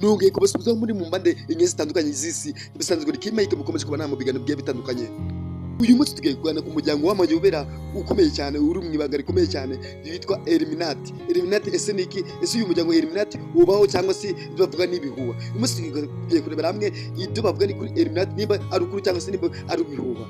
nongeye kubasubizaho muri mu mbande enye zitandukanye z'isi ibisanzwe rikimeye mukomeje kubana mu biganiro bigiye bitandukanye. Uyu munsi tugiye kuganira ku muryango w'amayobera ukomeye cyane uri mu ibanga rikomeye cyane ryitwa Illuminati. Illuminati ese ni iki? Ese uyu muryango wa Illuminati ubaho cyangwa se ibyo bavuga n'ibihuha? Uyu munsi tugiye kurebera hamwe ibyo bavuga ni kuri Illuminati, niba ari ukuri cyangwa se niba ari ibihuha.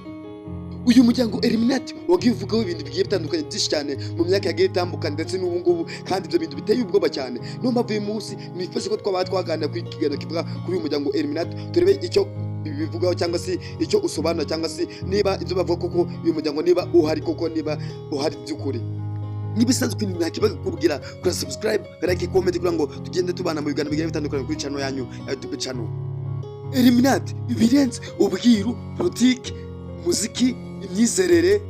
Uyu muryango Illuminati wagiye uvugaho ibintu bigiye bitandukanye byinshi cyane mu myaka yagiye itambuka ndetse n'ubu ngubu, kandi ibyo bintu biteye ubwoba cyane. Niyo mpamvu uyu munsi nifashe ko twaganira ku kiganiro kivuga kuri uyu muryango Illuminati, turebe icyo bivugaho cyangwa se icyo usobanura, cyangwa se niba ibyo bavuga koko uyu muryango niba uhari koko, niba uhari by'ukuri. Nibisanzwe ntakibaga kurugira kuri subscribe, like, comment kugira ngo tugende tubana mu biganiro bigiye bitandukanye kuri channel yanyu ya YouTube channel. Illuminati ibirenze ubwiru, politiki, muziki, imyizerere.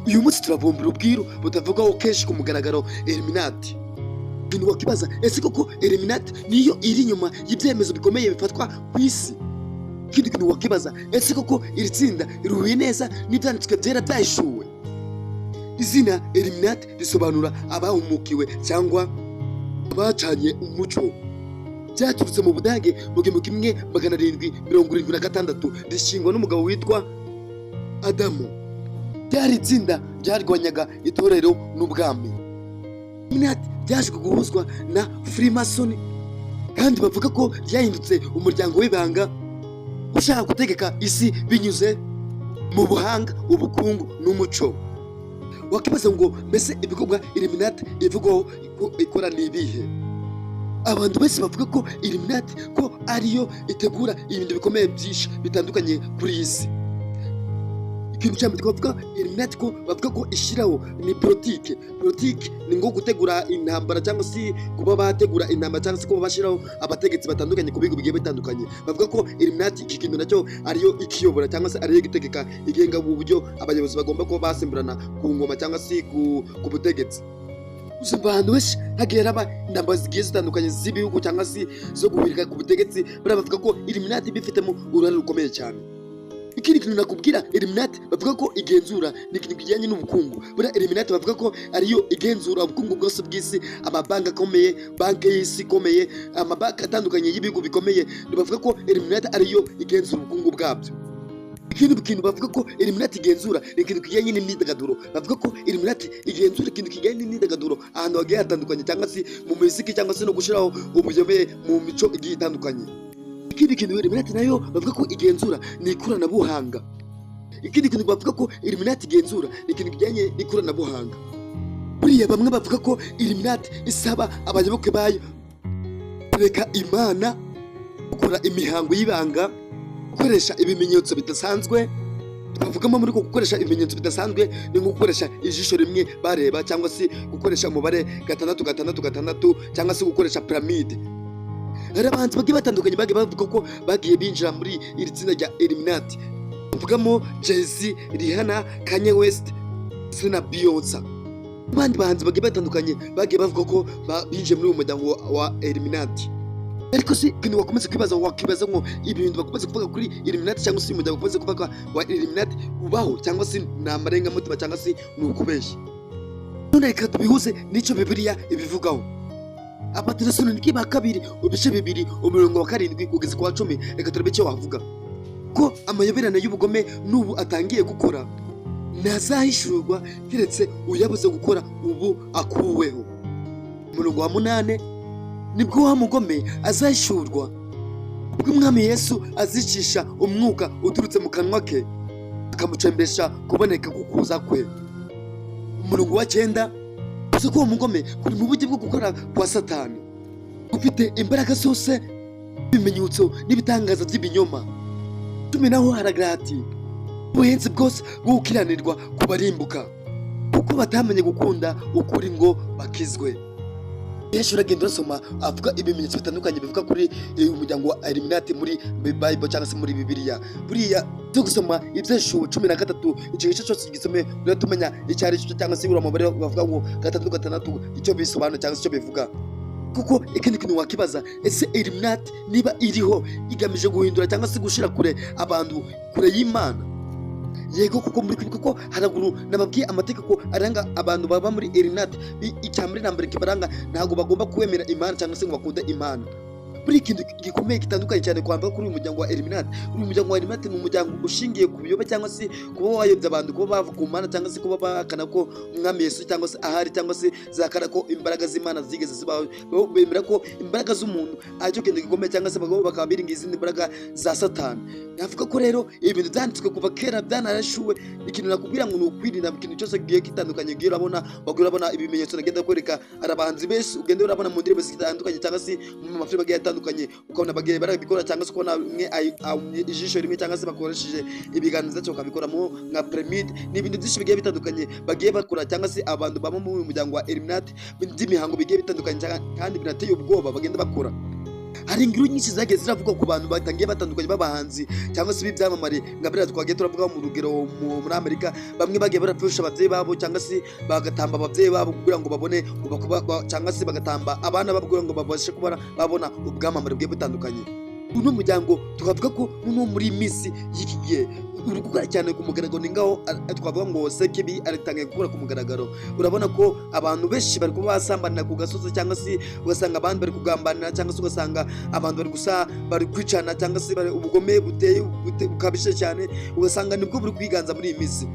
Uyu munsi turavumbura ubwiru butavugaho kenshi ku mugaragaro Illuminati. Ibintu wakibaza, ese koko Illuminati niyo iri inyuma y'ibyemezo bikomeye bifatwa ku isi? Ikindi kintu wakibaza, ese koko iri tsinda rihuye neza n'ibyanditswe byera byahishuwe? Izina Illuminati risobanura abahumukiwe cyangwa abacanye umuco. Byaturutse mu Budage mu 1776, rishingwa n'umugabo witwa Adamu. Byari itsinda ryarwanyaga itorero n'ubwami. Illuminati byaje guhuzwa na Freemason, kandi bavuga ko ryahindutse umuryango w'ibanga ushaka gutegeka isi binyuze mu buhanga, ubukungu n'umuco. Wakibaza ngo mbese ibikorwa Illuminati ivugaho ikora n'ibihe? Abantu bose bavuga ko Illuminati ko ariyo itegura ibintu bikomeye byinshi bitandukanye kuri iyi si. Ikintu cya mbere bavuga Illuminati ko bavuga ko ishyiraho ni politiki. Politiki ni ngo gutegura intambara cyangwa se kuba bategura intambara cyangwa se kuba bashyiraho abategetsi batandukanye ku bigo bigiye bitandukanye. Bavuga ko Illuminati iki kintu nacyo ariyo ikiyobora cyangwa se ariyo igitegeka, igenga uburyo abayobozi bagomba kuba basimburana ku ngoma cyangwa se ku butegetsi. Abantu benshi hagiye haba intambara zigiye zitandukanye z'ibihugu cyangwa se zo guhirika ku butegetsi, baravuga ko Illuminati bifitemo uruhare rukomeye cyane. Ikindi kintu nakubwira, Illuminati bavuga ko igenzura ni ikintu kijyanye n'ubukungu. Buriya Illuminati bavuga ko ariyo igenzura ubukungu bwose bw'isi, amabanki akomeye, banki y'isi ikomeye, amabanki atandukanye y'ibihugu bikomeye. Bavuga ko Illuminati ariyo igenzura ubukungu bwabyo. Ikindi kintu bavuga ko Illuminati igenzura ni ikintu kijyanye n'imyidagaduro. Bavuga ko Illuminati igenzura ikintu kijyanye n'imyidagaduro ahantu hagiye hatandukanye, cyangwa se mu muziki, cyangwa se no gushyiraho ubuyobe mu mico igiye itandukanye. Ikindi kintu Illuminati nayo bavuga ko igenzura ni ikoranabuhanga. Ikindi kintu bavuga ko Illuminati igenzura ni ikintu kijyanye n'ikoranabuhanga. Buriya bamwe bavuga ko Illuminati isaba abayoboke bayo kureka Imana, gukora imihango y'ibanga, gukoresha ibimenyetso bidasanzwe. Twavugamo muri ko gukoresha ibimenyetso bidasanzwe ni nko gukoresha ijisho rimwe bareba, cyangwa se gukoresha umubare 666, cyangwa se gukoresha piramide. Hari abantu bagiye batandukanye bagiye bavuga ko bagiye binjira muri iri tsinda rya Illuminati. Tuvugamo Jay-Z, Rihanna, Kanye West, na Beyonce. Abandi bahanzi bagiye batandukanye bagiye bavuga ko binjiye muri uyu muryango wa Illuminati. Ariko se kintu wakomeza kwibaza, wakibaza ngo ibintu bakomeza kuvuga kuri Illuminati cyangwa se umuryango ukomeza kuvuga wa Illuminati ubaho, cyangwa se ni amarengamutima, cyangwa se ni ukubeshya? None reka tubihuze n'icyo Bibiliya ibivugaho. Abatesalonike ba kabiri ibice 2:7 kugeza ku 10. Reka turebe icyo wavuga ko amayoberane y'ubugome n'ubu atangiye gukora ntazahishurwa keretse uyabuze gukora ubu akuweho. Umurongo wa 8, nibwo wa mugome azahishurwa ubwo Umwami Yesu azicisha umwuka uturutse mu kanwa ke akamucembesha kuboneka kukuza kwe. Umurongo wa 9, ko uwo mugome kuri mu buryo bwo gukora kwa Satani, ufite imbaraga zose, ibimenyetso n'ibitangaza by'ibinyoma. Naho haragira ati ubuhenzi bwose bwo gukiranirwa kubarimbuka, kuko batamenye gukunda ukuri ngo bakizwe. Yesu uragenda urasoma avuga ibimenyetso bitandukanye bivuga kuri umuryango wa Illuminati muri Bible cyangwa se muri Bibiliya. Buriya byo gusoma ibyeshuwe 13 igice cyose gisome uratumenya icyari cyo, cyangwa se uramubare bavuga ngo 6 icyo bisobanura cyangwa se icyo bivuga. Kuko ikindi kintu wakibaza, ese Illuminati niba iriho igamije guhindura cyangwa se gushira kure abantu kure y'Imana? Yego kuko muri kuko haraguru nababwiye amategeko aranga abantu baba muri Illuminati. Icyambere nambere kibaranga ntago bagomba kwemera Imana cyangwa se ngo bakunde Imana. buri ikintu gikomeye gitandukanye cyane kwamba kuri uyu muryango wa Illuminati. Uyu muryango wa Illuminati ni umuryango ushingiye ku biyoba cyangwa se kuba wayobya abantu, kuba bava ku Mana cyangwa se kuba bahakana ko umwami Yesu cyangwa se ahari, cyangwa se zakana ko imbaraga z'Imana zigeze zibaho. Bemera ko imbaraga z'umuntu aricyo kintu gikomeye, cyangwa se bakaba biringa izindi imbaraga za Satani. Navuga ko rero ibintu byanditswe kuva kera byanarashuwe. Ikintu nakubwira ngo ni ukwirinda ikintu cyose giye kitandukanye. Giye urabona ibimenyetso nagenda kwereka arabahanzi bese, ugende urabona mu ndirimbo zitandukanye cyangwa se mu mafilime agiye atandukanye, ukabona bagiye barabikora, cyangwa se ukabona ijisho rimwe cyangwa se bakoresheje ibiganza cyo kabikoramo nka pyramid n'ibindi byinshi bigiye bitandukanye bagiye bakora, cyangwa se abantu baba mu muryango wa Illuminati by'imihango bigiye bitandukanye kandi birateye ubwoba bagenda bakora. Hari ingiro nyinshi zagiye ziravuga ku bantu batangiye batandukanye b'abahanzi cyangwa se b'ibyamamare nka biriya twagiye turavuga mu rugero muri Amerika. Bamwe bagiye barapfusha ababyeyi babo cyangwa se bagatamba ababyeyi babo kugira ngo babone cyangwa se bagatamba abana babo kugira ngo babashe kuba babona ubwamamare bwiye butandukanye. Uno muryango tukavuga ko no muri minsi y'iki gihe uri gukora cyane ku mugaragaro, ni ngaho twavuga ngo Sekibi aritangiye gukora ku mugaragaro. Urabona ko abantu benshi bari kuba basambanira ku gasozi, cyangwa se ugasanga abandi bari kugambanira, cyangwa se ugasanga abantu bari kwicana, cyangwa se ubugome buteye bukabije cyane, ugasanga nibwo buri kwiganza muri iyi minsi.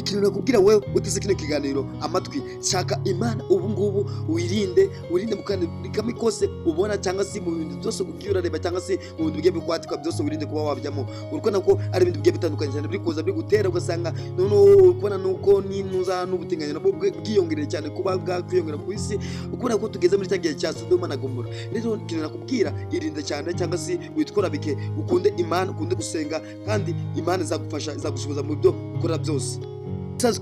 Ikintu nakubwira wewe uteze kino kiganiro amatwi, shaka Imana ubu ngubu, wirinde mu kamwe kose ubona, cyangwa se mu bintu byose ugiye urareba, cyangwa se mu bintu bigiye bikwatika byose wirinde kuba wabyamo. Urukona ko ari ibintu bigiye bitandukanye cyane biri kuza biri gutera, ugasanga noneho ukubona nuko ninuza n'ubutinganya nabwo bwiyongereye cyane kuba bwakwiyongera ku isi. Ukubona ko tugeze muri cya gihe cya Sodoma na Gomora. Rero ikintu nakubwira, irinde cyane, cyangwa se witwara bike, ukunde Imana, ukunde gusenga, kandi Imana izagufasha, izagushoboza mu byo ukora byose.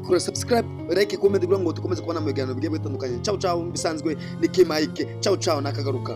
Kora subscribe, like, comment kugira ngo dukomeze kubona mu biganiro bigiye bitandukanye. Ciao ciao, bisanzwe ni K Mike. Ciao ciao, nakagaruka.